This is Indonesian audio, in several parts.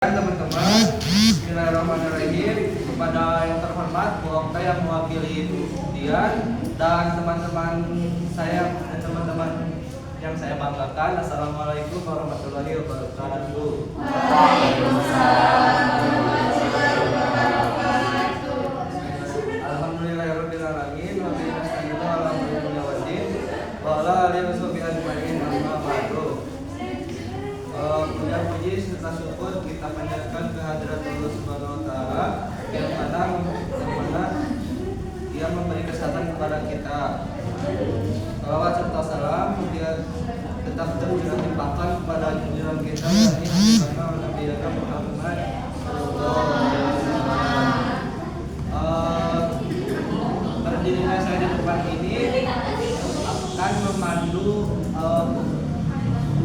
Teman-teman, bismillahirrahmanirrahim. Kepada yang terhormat Bu Okta yang mewakili Ibu Dian dan teman-teman saya dan teman-teman yang saya banggakan, assalamualaikum warahmatullahi wabarakatuh. Alhamdulillahirobbilalamin. Wabillahi nasta'inu ala umuri waddin wa ala alihi washabihi ajmain. Amma ba'du. Puja puji serta syukur kita panjatkan kehadirat Allah Subhanahu wa taala yang mana Dia memberi kesehatan kepada kita. Salawat serta salam dia tetap terlimpahkan kepada junjungan kita yakni Nabi Muhammad sallallahu alaihi wasallam. Berdirinya saya di depan ini akan memandu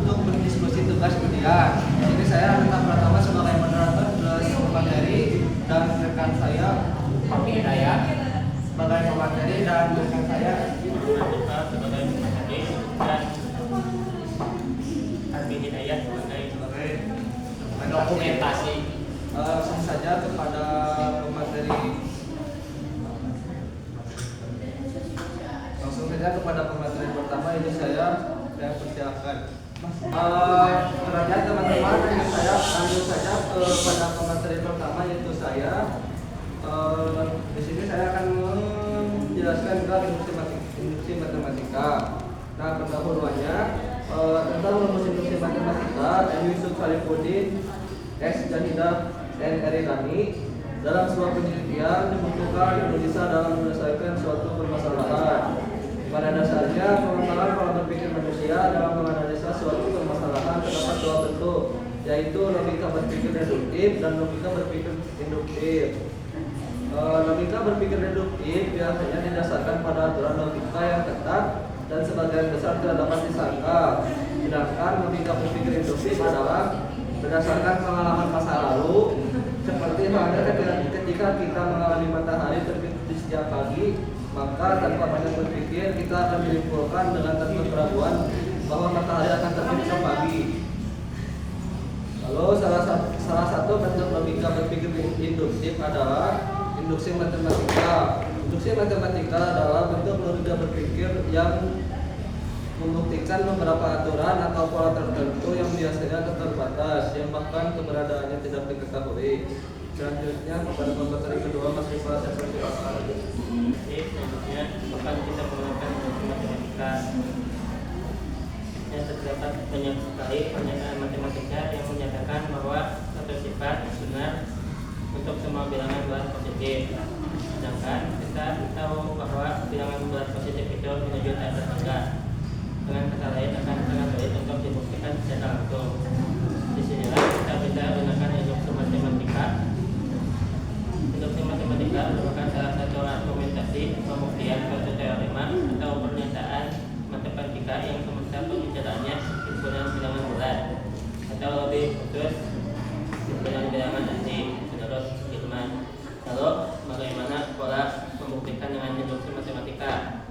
untuk berdiskusi tugas kuliah. Jadi saya tetap pertama sebagai moderator plus pemateri dan rekan saya Pak Hidayat sebagai pemateri dan rekan saya sebagai pemateri dan Arbi Hidayat sebagai dokumentasi. Langsung saja kepada pemateri. Langsung saja kepada pemateri pertama ini saya persiapkan. Kerajaan teman-teman yang saya lanjut saja kepada pemateri pertama yaitu saya. Di sini saya akan menjelaskan tentang induksi matematika. Nah, pendahuluannya tentang rumus induksi matematika M. Yusuf Salifuddin, S. Jahidah, N. Erilani dalam sebuah penelitian dibutuhkan Indonesia dalam menyelesaikan suatu permasalahan. Pada dasarnya, pengembangan pola berpikir manusia dalam menganalisa suatu permasalahan terdapat dua bentuk, yaitu logika berpikir deduktif dan logika berpikir induktif. Logika berpikir deduktif biasanya didasarkan pada aturan logika yang ketat dan sebagian besar tidak dapat disangka. Sedangkan logika berpikir induktif adalah berdasarkan pengalaman masa lalu, seperti halnya ketika kita mengalami matahari terbit di setiap pagi, maka tanpa banyak berpikir kita akan menyimpulkan dengan tanpa keraguan bahwa matahari akan terbit esok pagi. Lalu salah satu bentuk logika berpikir induktif adalah induksi matematika. Induksi matematika adalah bentuk logika berpikir yang membuktikan beberapa aturan atau pola tertentu yang biasanya terbatas, yang bahkan keberadaannya tidak diketahui. Selanjutnya kepada pemateri kedua Mas Rifat saya persilakan. Selanjutnya akan kita menggunakan matematika yang terdapat banyak sekali pernyataan matematika yang menyatakan bahwa satu sifat benar untuk semua bilangan bulat positif. Sedangkan kita tahu bahwa bilangan bulat positif itu menuju tak terhingga. Dengan kata lain akan sangat sulit untuk dibuktikan secara langsung. Disinilah kita bisa gunakan induksi matematika. Induksi matematika merupakan salah satu argumentasi pembuktian suatu teorema atau pernyataan matematika yang semesta pembicaraannya himpunan bilangan bulat atau lebih khusus himpunan bilangan asli menurut Gilman. Lalu bagaimana pola membuktikan dengan induksi matematika?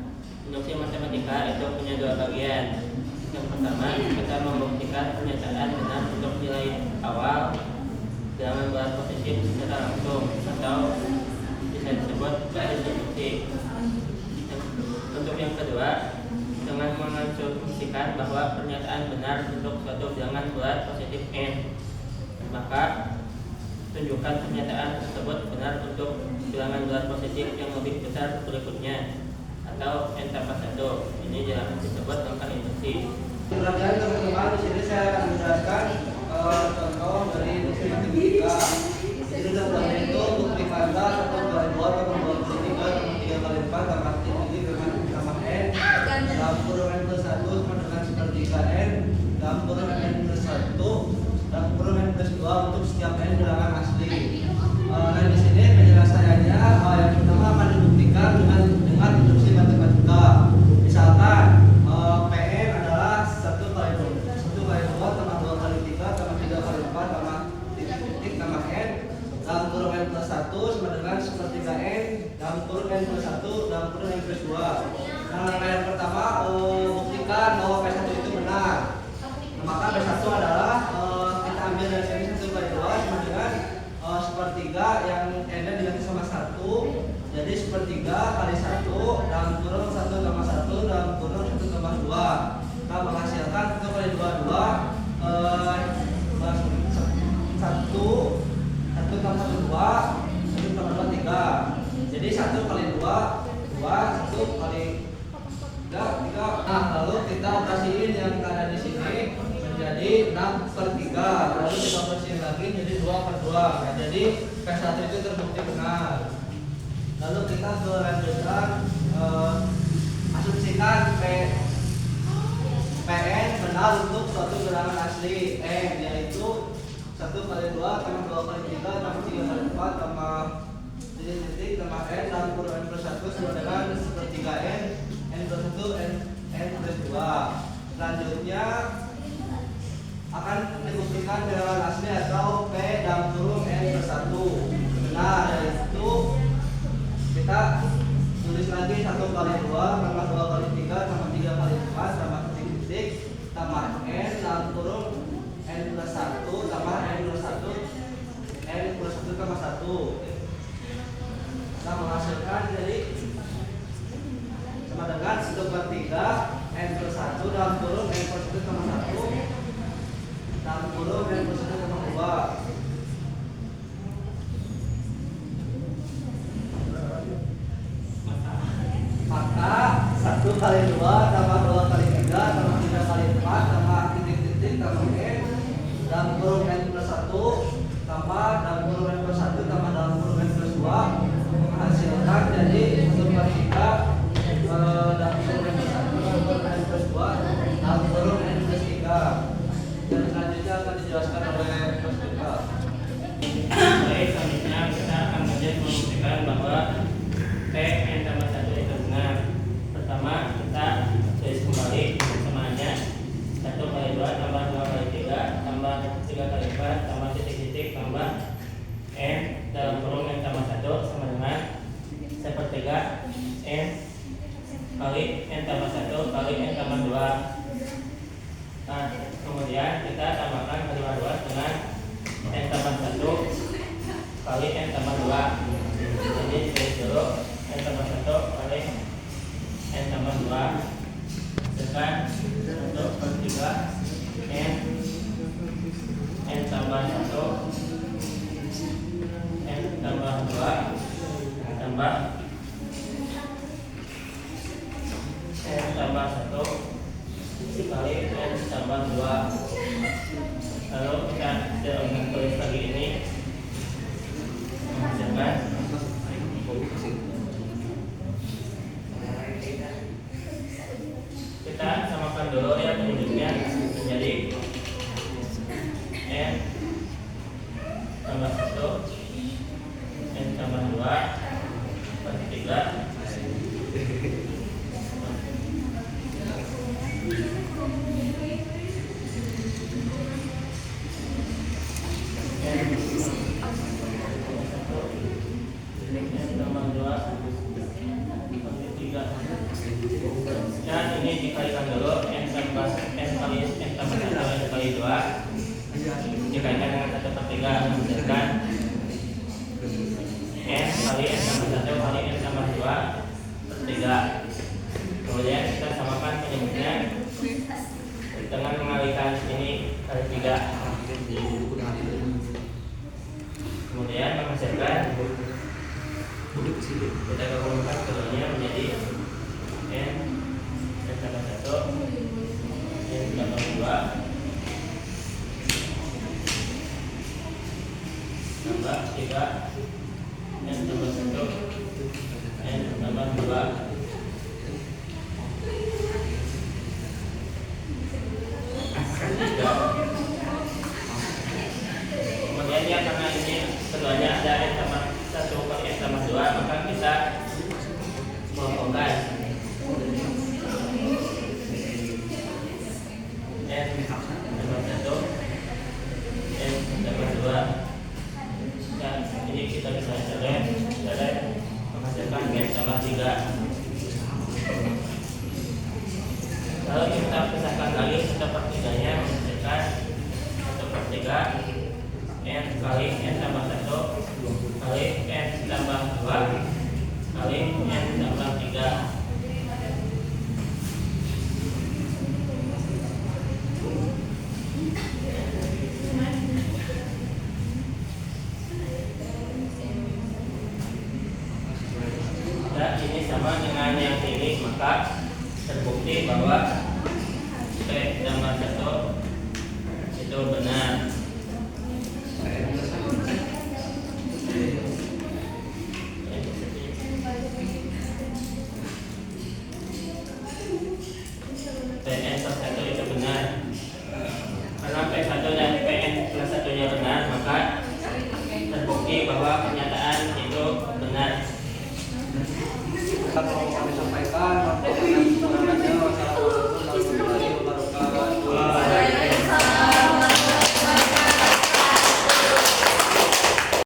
Induksi matematika itu punya dua bagian. Yang pertama, kita membuktikan pernyataan benar untuk nilai awal bilangan bulat positif secara langsung atau bisa disebut basis induksi. Untuk yang kedua, dengan mengasumsikan bahwa pernyataan benar untuk suatu bilangan bulat positif n, maka tunjukkan pernyataan tersebut benar untuk bilangan bulat positif yang lebih besar berikutnya atau n tambah 1. Ini jangan disebut langkah induksi. Perhatian teman-teman, di sini saya akan menjelaskan contoh dari induksi matematika. Jadi contohnya itu bukti kanda 1 kali 2 tambah 2 kali 3 tambah 3 kali 4 tambah 7 tambah n dalam kurung n plus 1 sama dengan sepertiga n dalam kurung n plus 1 dalam kurung n plus 2 untuk setiap n bilangan asli. Nah di sini penjelasannya yang pertama akan dibuktikan dengan induksi matematika. Misalkan PN adalah 1 kali 2 tambah 2 kali 3 tambah 3 kali 4 tambah titik tambah n dalam kurung n plus 1 sama dengan sepertiga n dalam kurung n plus 1 dalam kurung n plus 2. Nah langkah yang pertama buktikan bahwa P1 itu benar. Nah, maka P1 adalah kita ambil dari sini 1 kali 2 sama jadi 2/2. Nah, jadi P1 itu terbukti benar. Lalu kita lanjutkan asumsikan Pn benar untuk suatu bilangan asli n, yaitu 1 kali 2 tambah 2 kali 3 tambah 3 kali 4 tambah titik tambah n dalam kurung n plus 1 sama dengan 3n n plus 1 n plus 2. Selanjutnya akan dibuktikan bilangan asli atau P dalam kurung n plus 1 benar, yaitu kita tulis lagi 1 kali 2 tambah 2 kali 3 tambah 3 kali 4 tambah titik tambah n dalam kurung n plus 1 tambah n plus 1 tambah 1. Kita menghasilkan jadi sama dengan 1/3 n plus 1 dalam kurung n plus 1 tambah 1 dalam kurung n plus 1 tambah 2. Maka 1 kali 2 tambah 2 kali 3 tambah 3 kali 4 tambah titik tambah n dalam kurung n plus 1 tambah dalam kurung n plus 1 tambah dalam kurung n plus 2 menghasilkan jadi 1/3 dalam kurung n plus 1 dalam kurung n plus 2 dalam kurung n plus 3. Dan selanjutnya akan dijelaskan oleh Mas Beka. Baik, selanjutnya kita akan membuktikan bahwa P n tambah 1 itu benar. Pertama, kita tulis kembali samaannya 1 kali 2 tambah 2 kali 3 tambah 3 kali 4 tambah titik tambah n dalam kurung n tambah 1 sama dengan 1/3 n kali n tambah 1 kali n tambah 2. Nah, kemudian kita tambahkan kedua dua dengan n tambah 1 kali n tambah 2. Jadi tulis dulu n tambah 1 kali n tambah 2 dengan 1/3 n tambah 1 n tambah 2 tambah n tambah 1 kali n tambah 2. Lalu kita tulis lagi ini menghasilkan kita samakan dulu ya penyebutnya menjadi n tambah 1 n tambah 2 per 3 dan ini dikalikan dulu n kali 1 kali 2 dikalikan dengan 1/3 menghasilkan n kali n tambah 1 kali n tambah 2/3. Kemudian kita samakan penyebutnya dengan mengalihkan ini kali 3. Kemudian menghasilkan kita gabungkan keduanya menjadi n tambah 1 n tambah 2 tambah 3 n tambah 1 n tambah 2. Kemudian ya karena ini keduanya ada n tambah 1 kali n tambah 2, maka kita menghubungkan n tambah 1 n tambah 2 dan ini kita bisa coret menghasilkan n tambah 3. Lalu kita pisahkan lagi 1/3-nya menghasilkan 1/3 n kali n tambah 1 kali n tambah 2 kali n tambah 3. Dan ini sama dengan yang ini, maka terbukti bahwa P tambah 1 itu benar. bahwa